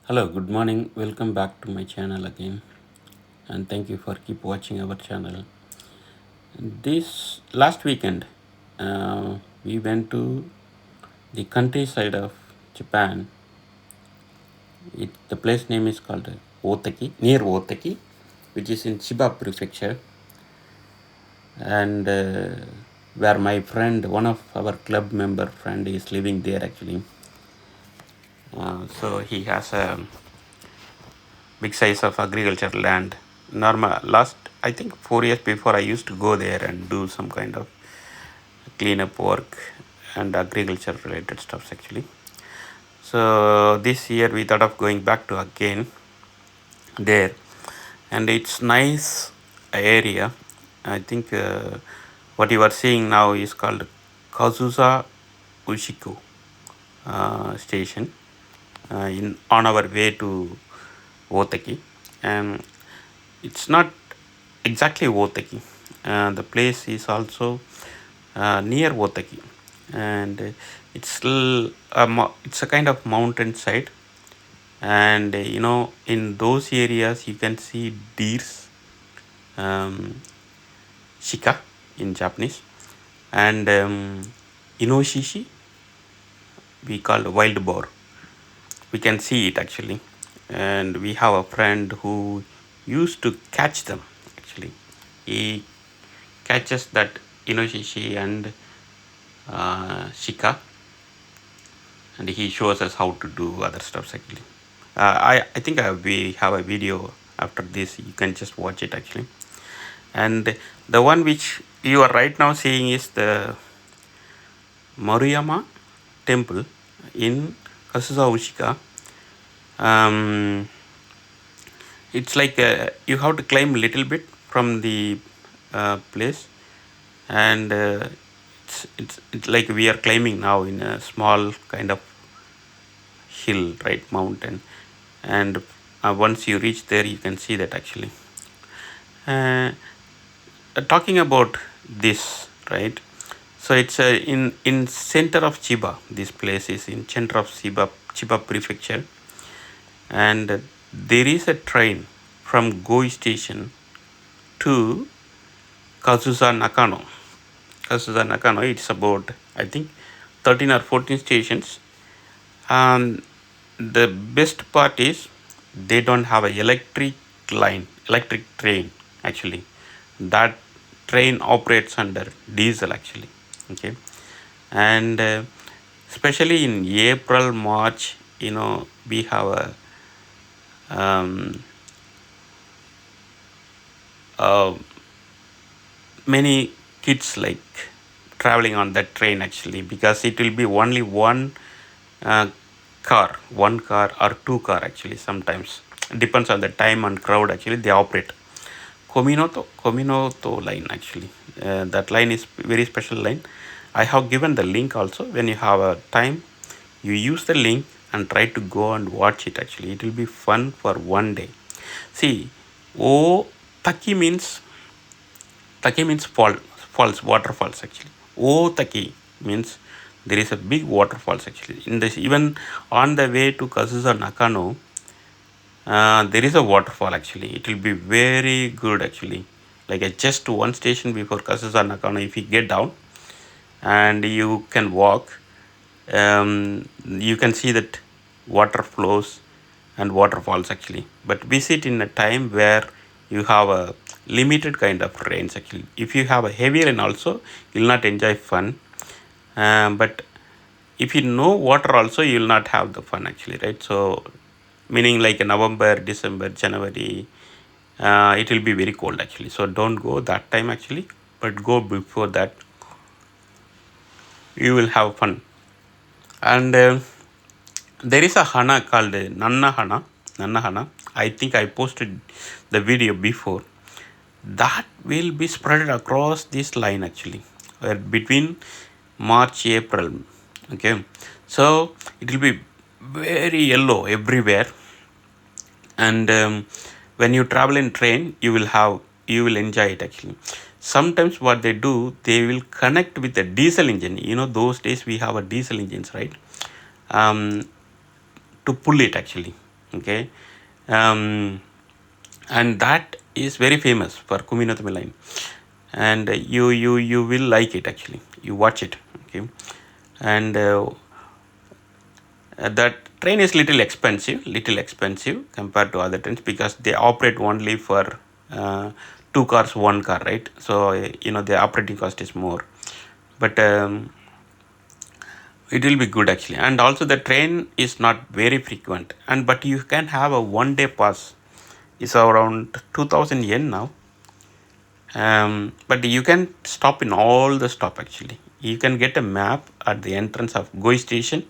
Hello, good morning. Welcome back to my channel again, and thank you for keep watching our channel. This last weekend, we went to the countryside of Japan. The place name is called Otaki, near Otaki, which is in Chiba Prefecture, and where my friend, one of our club member friend, is living there actually. So he has a big size of agricultural land. Normal last I think 4 years before I used to go there and do some kind of cleanup work and agriculture related stuff actually. So this year we thought of going back to again there, and it's nice area. I think what you are seeing now is called Kazusa Ushiko station in on our way to Otaki. And it's not exactly Otaki. The place is also near Otaki, and it's a kind of mountain side. And in those areas you can see deers, shika in Japanese, and inoshishi we call wild boar. We can see it actually, and we have a friend who used to catch them actually. He catches that inoshishi and shika, and he shows us how to do other stuff actually. I think we have a video after this, you can just watch it actually. And the one which you are right now seeing is the Maruyama temple in Kasusa Ushika. It's like you have to climb a little bit from the place, and it's like we are climbing now in a small kind of hill, right, mountain. And once you reach there you can see that actually. uh, Talking about this, right, so it's in center of Chiba. This place is in center of Chiba Prefecture, and there is a train from Goi station to Kazusa Nakano. Kazusa Nakano, it's about I think 13 or 14 stations. And the best part is they don't have a electric train actually. That train operates under diesel actually. Okay. And especially in April, March, we have um, uh, many kids like traveling on that train actually, because it will be only uh, one car or two car actually. Sometimes depends on the time and crowd actually they operate. Kominoto line actually. That line is very special line. I have given the link also. When you have a time, you use the link and try to go and watch it actually. It will be fun for one day. See, O Taki means falls, waterfalls actually. O Taki means there is a big waterfalls actually. In this, even on the way to Kazusa Nakano, there is a waterfall actually. It will be very good actually. Like just one station before Kazusa Nakano, if you get down and you can walk, you can see that water flows and waterfalls actually. But visit in a time where you have a limited kind of rains actually. If you have a heavy rain also, you'll not enjoy fun. But if you know water also, you'll not have the fun actually, right? So meaning like November, December, January, it will be very cold actually. So don't go that time actually, but go before that. You will have fun. And there is a hana called Nanna Hana. I think I posted the video before. That will be spread across this line actually, between March, April. Okay, so it will be very yellow everywhere. And when you travel in train, you will enjoy it actually. Sometimes what they do, they will connect with a diesel engine. Those days we have a diesel engines, right? um, to pull it actually. Okay, um, and that is very famous for Kumino Tamil line, and you will like it actually. You watch it, okay, and that train is little expensive compared to other trains because they operate only for two cars, one car, right? So the operating cost is more, but it will be good actually. And also the train is not very frequent, and but you can have a 1 day pass. It's around 2000 yen now. But you can stop in all the stop actually. You can get a map at the entrance of Goi station.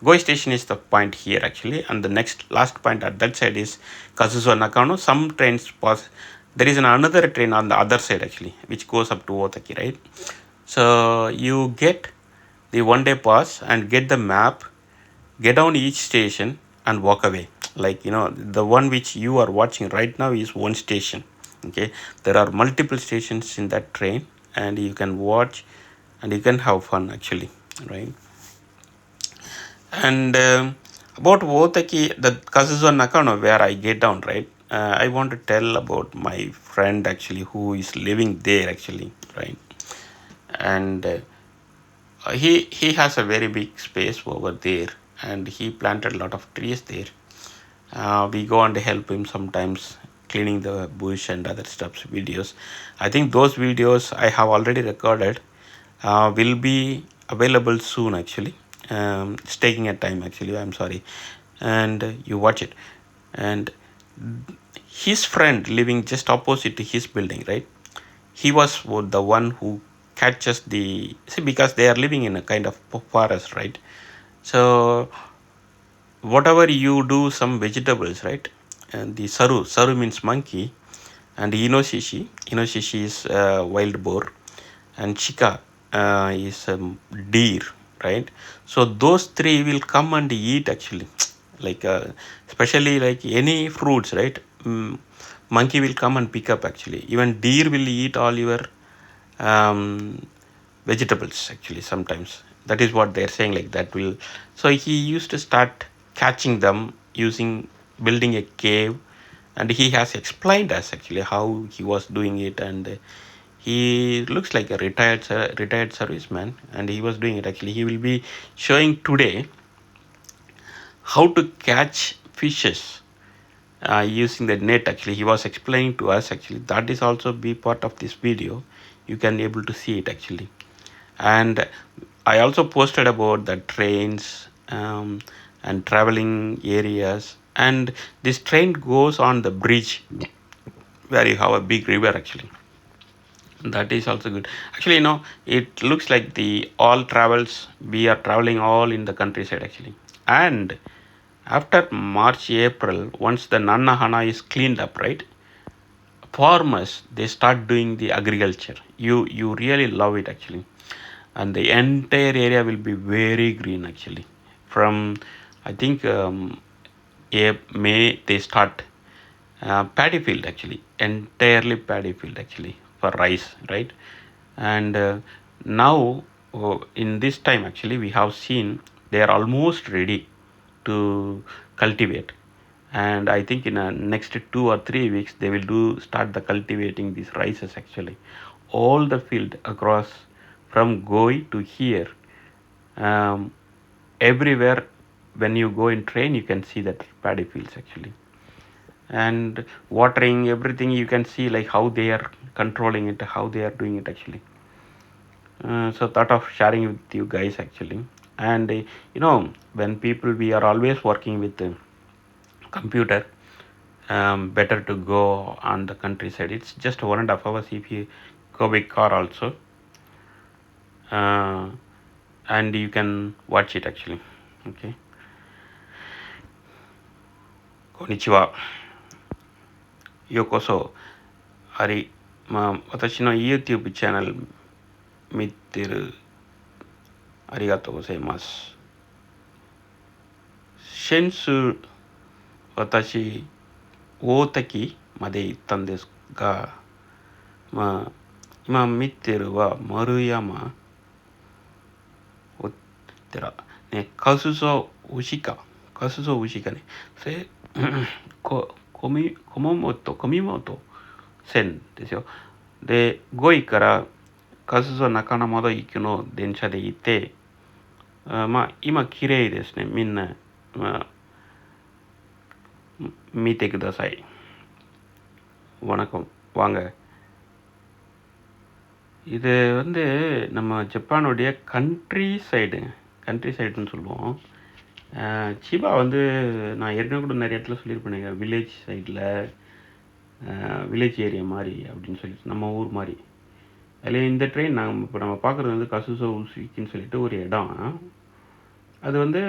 Goi station is the point here actually, and the next last point at that side is Kazuzo Nakano. Some trains pass. There is another train on the other side actually, which goes up to Otaki, right? So you get the 1 day pass and get the map, get down each station and walk away. Like the one which you are watching right now is one station. Okay, there are multiple stations in that train, and you can watch and you can have fun actually, right? And about Wotaki, the Kazuzo Nakano, where I get down, right? I want to tell about my friend actually who is living there actually, right? And he has a very big space over there, and he planted a lot of trees there. We go and help him sometimes cleaning the bush and other stuffs videos. I think those videos I have already recorded will be available soon actually. It's taking a time actually, I'm sorry. And you watch it. And his friend living just opposite to his building, right? He was the one who catches the, see, because they are living in a kind of forest, right? So whatever you do some vegetables, right? And the saru means monkey, and inoshishi is wild boar, and chika is deer, right? So those three will come and eat actually. Like especially like any fruits, right? Monkey will come and pick up actually. Even deer will eat all your um, vegetables actually sometimes. That is what they're saying, like that will. So he used to start catching them using building a cave, and he has explained us actually how he was doing it. And he looks like a retired serviceman, and he was doing it actually. He will be showing today how to catch fishes using the net actually. He was explaining to us actually. That is also be part of this video. You can able to see it actually. And I also posted about the trains and traveling areas. And this train goes on the bridge where you have a big river actually. That is also good actually. It looks like the all travels, we are traveling all in the countryside actually. And after March April, once the Nannahana is cleaned up, right, farmers they start doing the agriculture. You really love it actually. And the entire area will be very green actually. From I think May they start paddy field actually, entirely paddy field actually for rice, right? And now in this time actually we have seen they are almost ready to cultivate. And I think in next 2 or 3 weeks they will do start the cultivating these rices actually. All the field across from Goi to here, um, everywhere. When you go in train you can see that paddy fields actually. And watering everything, you can see like how they are controlling it, how they are doing it actually. So thought of sharing with you guys actually. And when people, we are always working with the computer, better to go on the countryside. It's just 1.5 hours if you go by car also. uh, and you can watch it actually. Okay, konnichiwa, yokoso. 私の YouTube チャンネル見てる、ありがとうございます。先週私大滝まで行ったんですが、今見てるは丸山お寺ね、カズゾウシカカスゾウシガネせコミモト線ですよ。で5位からカスゾ中野まで行くの電車でいて、まあ今綺麗ですね。みんな、まあ、見てください。வணக்கம் வாங்க. இது வந்து நம்ம ஜப்பானுடைய country சைடுன்னு சொல்லுவோம். சிபா வந்து நான் ஏற்கனவே கூட நிறைய இடத்துல சொல்லியிருப்பேனுங்க, வில்லேஜ் சைடில் வில்லேஜ் ஏரியா மாதிரி அப்படின்னு சொல்லிட்டு நம்ம ஊர் மாதிரி. அதில் இந்த ட்ரெயின் இப்போ நம்ம பார்க்குறது வந்து கசுசோ உசிக்கின்னு சொல்லிட்டு ஒரு இடம். அது வந்து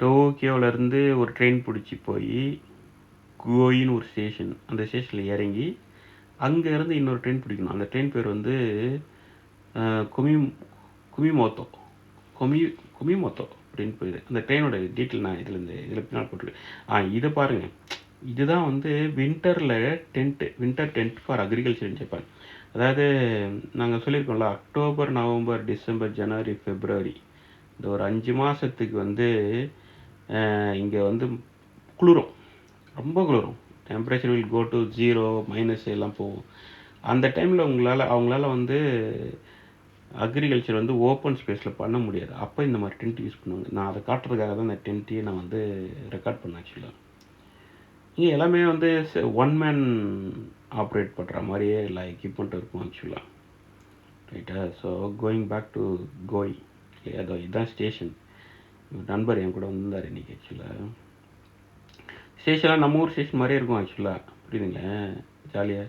டோக்கியோவிலேருந்து ஒரு ட்ரெயின் பிடிச்சி போய் கோயின்னு ஒரு ஸ்டேஷன், அந்த ஸ்டேஷனில் இறங்கி அங்கேருந்து இன்னொரு ட்ரெயின் பிடிக்கணும். அந்த ட்ரெயின் பேர் வந்து குமி குமிமோத்தோ குமிமோத்தோ அப்படின்னு போயிடுது. அந்த ட்ரெயினோட டீட்டெயில் நான் இதில் பின்னால் போட்டிருக்கேன். இதை பாருங்கள், இதுதான் வந்து winter tent for agriculture in Japan. அதாவது நாங்கள் சொல்லியிருக்கோம்ல, அக்டோபர், நவம்பர், டிசம்பர், ஜனவரி, பிப்ரவரி, இந்த ஒரு 5 மாதத்துக்கு வந்து இங்கே வந்து குளிரும், ரொம்ப குளிரும். Temperature will go to 0, minus எல்லாம் போகும். அந்த டைமில் அவங்களால வந்து அக்ரிகல்ச்சர் வந்து ஓப்பன் ஸ்பேஸில் பண்ண முடியாது. அப்போ இந்த மாதிரி டென்ட் யூஸ் பண்ணுவாங்க. நான் அதை காட்டுறதுக்காக தான் இந்த டென்ட்டையே நான் வந்து ரெக்கார்ட் பண்ணேன். ஆக்சுவலாக இங்கே எல்லாமே வந்து ஒன் மேன் ஆப்ரேட் பண்ணுற மாதிரியே எல்லா எக்யூப்மெண்ட் இருக்கும் ஆக்சுவலாக. ரைட்டா? ஸோ கோயிங் பேக் டு கோய், அதோ இதுதான் ஸ்டேஷன். நண்பர் என் கூட வந்திருந்தார் இன்றைக்கி. ஆக்சுவலாக ஸ்டேஷன்லாம் நம்ம ஊர் ஸ்டேஷன் மாதிரியே இருக்கும் ஆக்சுவலாக, புரியுதுங்களே, ஜாலியாக.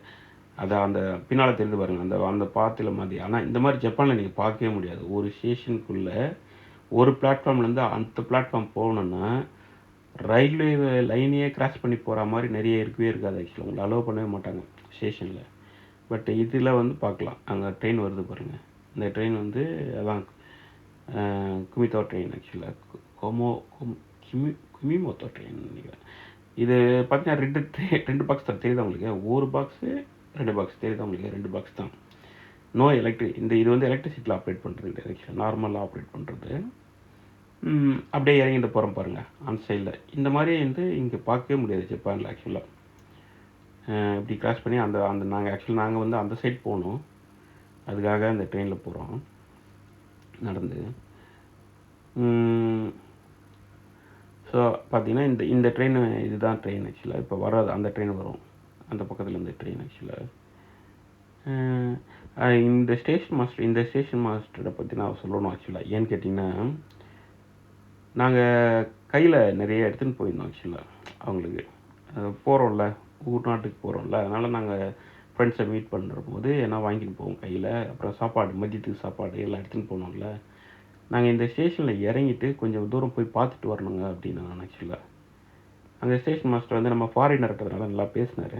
அதை அந்த பின்னால் தெரிந்து பாருங்கள், அந்த பாத்தில் மாதிரி. ஆனால் இந்த மாதிரி ஜப்பானில் நீங்கள் பார்க்கவே முடியாது. ஒரு ஸ்டேஷனுக்குள்ளே ஒரு பிளாட்ஃபார்ம்லேருந்து அந்த பிளாட்ஃபார்ம் போகணுன்னா ரயில்வே லைனையே கிராஸ் பண்ணி போகிற மாதிரி நிறைய இருக்கவே இருக்காது. ஆக்சுவலாக உங்களை அலோவ் பண்ணவே மாட்டாங்க ஸ்டேஷனில். பட் இதில் வந்து பார்க்கலாம், அங்கே ட்ரெயின் வருது பாருங்கள். இந்த ட்ரெயின் வந்து அதான் குமித்தோ ட்ரெயின். ஆக்சுவலாக குமிமோத்தோ ட்ரெயின் நினைக்கிறேன். இது பார்த்தீங்கன்னா ரெண்டு பாக்ஸ் தான் தெரியுது உங்களுக்கு. ஒரு பாக்ஸு 2 பாக்ஸ் தெரியுது உங்களுக்கு. 2 பாக்ஸ் தான். நோ இது வந்து எலக்ட்ரிசிட்டியில் ஆப்ரேட் பண்ணுறது, ஆக்சுவலாக நார்மலாக ஆப்ரேட் பண்ணுறது. அப்படியே இறங்கிட்டு போகிறோம் பாருங்கள் அந்த சைடில். இந்த மாதிரி வந்து இங்கே பார்க்கவே முடியாது ஜப்பானில் ஆக்சுவலாக. இப்படி கிராஸ் பண்ணி நாங்கள் வந்து அந்த சைட் போகணும். அதுக்காக அந்த ட்ரெயினில் போகிறோம் நடந்து. ஸோ பார்த்தீங்கன்னா இந்த ட்ரெயின், இதுதான் ட்ரெயின் ஆக்சுவலாக. இப்போ வராது, அந்த ட்ரெயின் வரும் அந்த பக்கத்தில் இந்த ட்ரெயின். ஆக்சுவலாக இந்த ஸ்டேஷன் மாஸ்டரை பற்றி நான் சொல்லணும் ஆக்சுவலாக. ஏன்னு கேட்டிங்கன்னா, நாங்கள் கையில் நிறைய எடுத்துன்னு போயிருந்தோம் ஆக்சுவலாக. அவங்களுக்கு போகிறோம்ல, ஊர் நாட்டுக்கு போகிறோம்ல, அதனால் நாங்கள் ஃப்ரெண்ட்ஸை மீட் பண்ணுற போது என்ன வாங்கிட்டு போவோம் கையில். அப்புறம் சாப்பாடு, மதியத்துக்கு சாப்பாடு எல்லாம் எடுத்துன்னு போனோம்ல. நாங்கள் இந்த ஸ்டேஷனில் இறங்கிட்டு கொஞ்சம் தூரம் போய் பார்த்துட்டு வரணுங்க அப்படின்னு நான் ஆக்சுவலாக. அங்கே ஸ்டேஷன் மாஸ்டர் வந்து நம்ம ஃபாரினர் இருக்கிறதுனால நல்லா பேசினார்.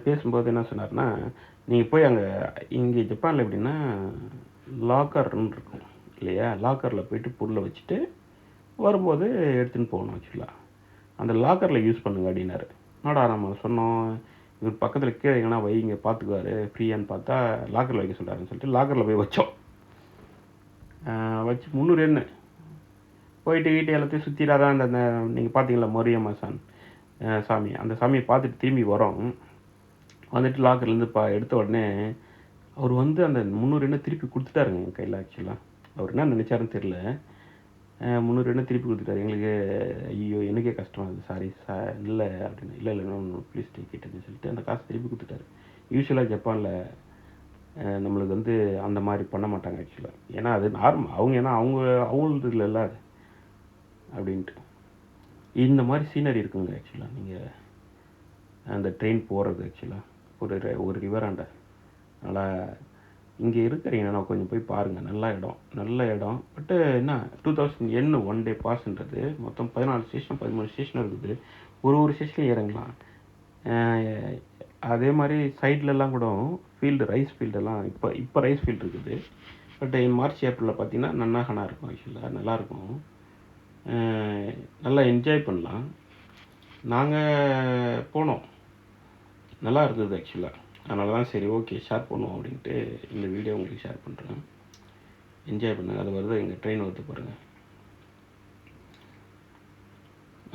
பேசும்போது என்ன சொன்னார்னா, நீங்கள் போய் இங்கே ஜப்பானில் எப்படின்னா லாக்கர்னு இருக்கும் இல்லையா, லாக்கரில் போய்ட்டு பொருளை வச்சுட்டு வரும்போது எடுத்துன்னு போகணும் ஆக்சுவலாக. அந்த லாக்கரில் யூஸ் பண்ணுங்க அப்படின்னாரு. என்னடா நம்ம சொன்னோம், இவர் பக்கத்தில் கீழே எங்கன்னா வைங்க பார்த்துக்குவார் ஃப்ரீயான்னு பார்த்தா லாக்கரில் வைக்க சொல்கிறாருன்னு சொல்லிட்டு லாக்கரில் போய் வச்சோம். வச்சு 300 எண்ணு போயிட்டு எல்லாத்தையும் சுற்றிடாதான் அந்த நீங்கள் பார்த்தீங்களா மொரியம்மா சாமி, அந்த சாமியை பார்த்துட்டு திரும்பி வரோம். வந்துட்டு லாக்கர்லேருந்து எடுத்த உடனே அவர் வந்து அந்த 300 எண்ணை திருப்பி கொடுத்துட்டாருங்க என் கையில். ஆக்சுவலாக அவர் என்ன நினச்சாருன்னு தெரில, 300 எண்ணை திருப்பி கொடுத்துட்டாரு. எங்களுக்கு ஐயோ எனக்கே கஷ்டம் அது, சாரி இல்லை அப்படின்னு. இல்லை ப்ளீஸ் டேக் அப்படின்னு சொல்லிட்டு அந்த காசை திருப்பி கொடுத்துட்டாரு. யூஸ்வலாக ஜப்பானில் நம்மளுக்கு வந்து அந்த மாதிரி பண்ண மாட்டாங்க ஆக்சுவலாக. ஏன்னா அது நார்மல், அவங்களது இல்லைல்ல அது அப்படின்ட்டு. இந்த மாதிரி சீனரி இருக்குங்க ஆக்சுவலாக. நீங்கள் அந்த ட்ரெயின் போகிறது ஆக்சுவலாக ஒரு ரிவராண்ட. நல்லா இங்கே இருக்கிறீங்கன்னா கொஞ்சம் போய் பாருங்கள், நல்ல இடம். பட்டு என்ன 2000 yen 1 day பாஸ்ன்றது. மொத்தம் 14 ஸ்டேஷன் 13 ஸ்டேஷன் இருக்குது. ஒரு ஸ்டேஷன்லையும் இறங்கலாம். அதே மாதிரி சைட்லலாம் கூட ரைஸ் ஃபீல்டெல்லாம் இப்போ ரைஸ் ஃபீல்டு இருக்குது. பட் மார்ச் ஏப்ரலில் பார்த்தீங்கன்னா நன்னாகனா இருக்கும் ஆக்சுவலாக, நல்லாயிருக்கும். நல்லா என்ஜாய் பண்ணலாம். நாங்கள் போனோம், நல்லா இருந்தது ஆக்சுவலாக. அதனால தான் சரி ஓகே ஷேர் பண்ணுவோம் அப்படின்ட்டு இந்த வீடியோ உங்களுக்கு ஷேர் பண்ணுறேன். என்ஜாய் பண்ணுங்கள். அது வருது, எங்கள் ட்ரெயின் வருது பாருங்கள்.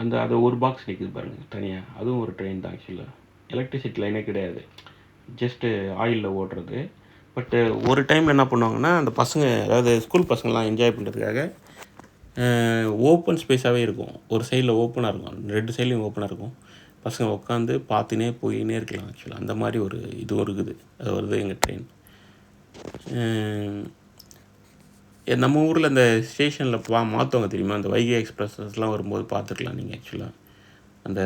அது ஒரு பாக்ஸ் நிற்குது பாருங்கள் தனியாக, அதுவும் ஒரு ட்ரெயின் தான் ஆக்சுவலாக. எலக்ட்ரிசிட்டி லைனே கிடையாது, ஜஸ்ட்டு ஆயிலில் ஓடுறது. பட்டு ஒரு டைமில் என்ன பண்ணுவாங்கன்னா, அந்த பசங்க, அதாவது ஸ்கூல் பசங்கள்லாம் என்ஜாய் பண்ணுறதுக்காக ஓப்பன் ஸ்பேஸாகவே இருக்கும். ஒரு சைடில் ஓப்பனாக இருக்கும், 2 சைட்லேயும் ஓப்பனாக இருக்கும். பசங்க உட்காந்து பார்த்துனே போயினே இருக்கலாம் ஆக்சுவலாக. அந்த மாதிரி ஒரு இது இருக்குது, அது வருது எங்கள் ட்ரெயின். நம்ம ஊரில் இந்த ஸ்டேஷனில் மாற்றுவாங்க தெரியுமா, அந்த வைகை எக்ஸ்பிரஸஸ்லாம் வரும்போது பார்த்துருக்கலாம் நீங்கள் ஆக்சுவலாக. அந்த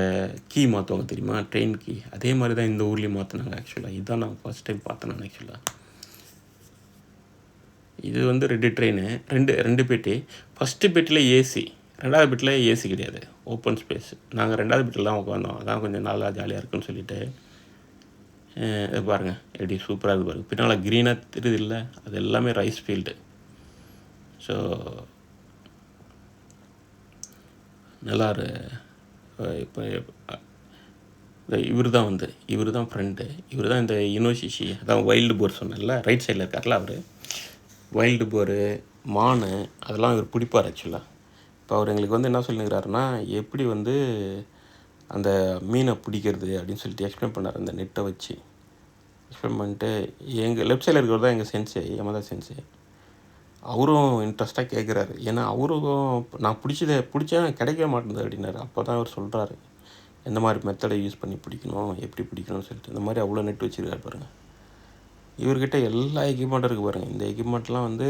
கீ மாற்றுவாங்க தெரியுமா, ட்ரெயின் கீ, அதே மாதிரி தான் இந்த ஊர்லேயும் மாற்றினாங்க ஆக்சுவலாக. இதுதான் நான் ஃபஸ்ட் டைம் பார்த்தேன் நான் ஆக்சுவலாக. இது வந்து 2 ட்ரெயின், 2 பெட்டி. ஃபஸ்ட்டு பெட்டியில் ஏசி, 2வது பெட்டியில் ஏசி கிடையாது, ஓப்பன் ஸ்பேஸ். நாங்கள் 2வது பெட்டியில் தான் உட்காந்தோம், அதான் கொஞ்சம் நல்லா ஜாலியாக இருக்குன்னு சொல்லிட்டு. இது பாருங்கள் எப்படி சூப்பராக இருக்குது பாருங்கள், பின்னால் க்ரீனாக தெரியுது இல்லை, அது எல்லாமே ரைஸ் ஃபீல்டு. ஸோ நல்லா இப்போ இவர் தான் ஃப்ரெண்டு, இவர் தான் இந்த இனோஷிஷி, அதான் வைல்டு போர் சொன்னேன்ல, ரைட் சைடில் இருக்கார்ல அவர். வைல்டு போரு, மான், அதெல்லாம் இவர் பிடிப்பார் ஆக்சுவலாக. இப்போ அவர் எங்களுக்கு வந்து என்ன சொல்லியிருக்கிறாருன்னா, எப்படி வந்து அந்த மீனை பிடிக்கிறது அப்படின்னு சொல்லிட்டு எக்ஸ்பிளைன் பண்ணார், அந்த நெட்டை வச்சு எக்ஸ்பிளைன் பண்ணிட்டு. எங்கள் லெஃப்ட் சைடில் இருக்கிறது தான் எங்கள் சென்சே, யமதா சென்சே. அவரும் இன்ட்ரெஸ்ட்டாக கேட்குறாரு, ஏன்னா அவருக்கும் நான் பிடிச்சா கிடைக்கவே மாட்டேங்குது அப்படின்னாரு. அப்போ தான் அவர் சொல்கிறாரு எந்த மாதிரி மெத்தடை யூஸ் பண்ணி பிடிக்கணும், எப்படி பிடிக்கணும்னு சொல்லிட்டு. இந்த மாதிரி அவ்வளோ நெட் வச்சுருக்காரு பாருங்கள். இவர்கிட்ட எல்லா எக்யூப்மெண்ட்டும் இருக்குது பாருங்கள். இந்த எக்யூப்மெண்ட்லாம் வந்து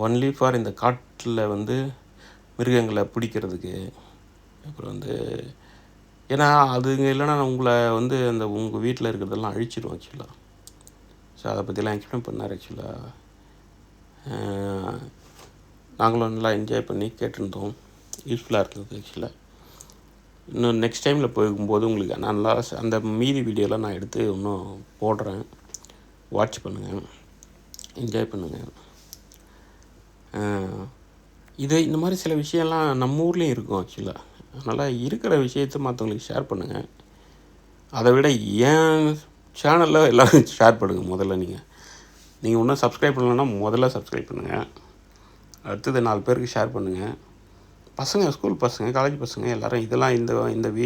ஒன்லி ஃபார் இந்த காட்டில் வந்து மிருகங்களை பிடிக்கிறதுக்கு. அப்புறம் வந்து ஏன்னா அதுங்க இல்லைன்னா உங்களை வந்து அந்த உங்கள் வீட்டில் இருக்கிறதெல்லாம் அழிச்சிடும் ஆக்சுவலாக. ஸோ அதை பற்றிலாம் எக்ஸ்பிளைன் பண்ணார் ஆக்சுவலாக. நாங்களும் நல்லா என்ஜாய் பண்ணி கேட்டிருந்தோம், யூஸ்ஃபுல்லாக இருந்தது ஆக்சுவலாக. இன்னும் நெக்ஸ்ட் டைமில் போகும்போது உங்களுக்கு நான் நல்லா அந்த மீதி வீடியோலாம் நான் எடுத்து இன்னும் போடுறேன், வாட்ச் பண்ணுங்கள், என்ஜாய் பண்ணுங்கள். இந்த மாதிரி சில விஷயம்லாம் நம்ம ஊர்லேயும் இருக்கும் ஆக்சுவலாக. அதனால் இருக்கிற விஷயத்தை மற்றவங்களுக்கு ஷேர் பண்ணுங்கள். அதை விட ஏன் சேனலில் எல்லோரும் ஷேர் பண்ணுங்கள். முதல்ல நீங்கள் இன்னும் சப்ஸ்கிரைப் பண்ணலன்னா முதல்ல சப்ஸ்கிரைப் பண்ணுங்கள். அடுத்தது 4 பேருக்கு ஷேர் பண்ணுங்கள். பசங்க, ஸ்கூல் பசங்க, காலேஜ் பசங்க எல்லோரும் இதெல்லாம்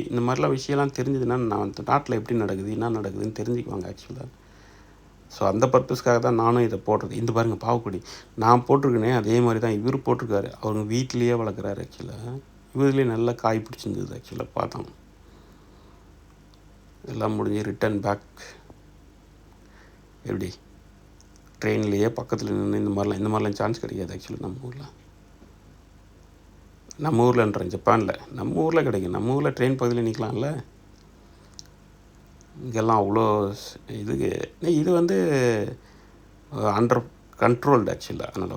இந்த மாதிரிலாம் விஷயம்லாம் தெரிஞ்சதுன்னா நான் அந்த நாட்டில் எப்படி நடக்குது, என்ன நடக்குதுன்னு தெரிஞ்சுக்குவாங்க ஆக்சுவலாக. ஸோ அந்த பர்பஸ்க்காக தான் நானும் இதை போடுறது. இந்த பாருங்கள் பாவக்குடி நான் போட்டிருக்கேனே, அதே மாதிரி தான் இவர் போட்டிருக்காரு. அவங்க வீட்லேயே வளர்க்குறாரு ஆக்சுவலாக. இவருலேயே நல்லா காய் பிடிச்சிருந்தது ஆக்சுவலாக. பார்த்தோம் எல்லாம் முடிஞ்சு ரிட்டன் பேக். எப்படி ட்ரெயின்லேயே பக்கத்தில் நின்று இந்த மாதிரிலாம் சான்ஸ் கிடைக்காது ஆக்சுவலாக நம்ம ஊரில்ன்றேன், ஜப்பானில். நம்ம ஊரில் கிடைக்கும், நம்ம ஊரில் ட்ரெயின் பக்கத்தில் நிற்கலாம்ல. இங்கெல்லாம் அவ்வளோ இது வந்து அண்டர் கண்ட்ரோல்டு ஆக்சுவலாக. அதனால்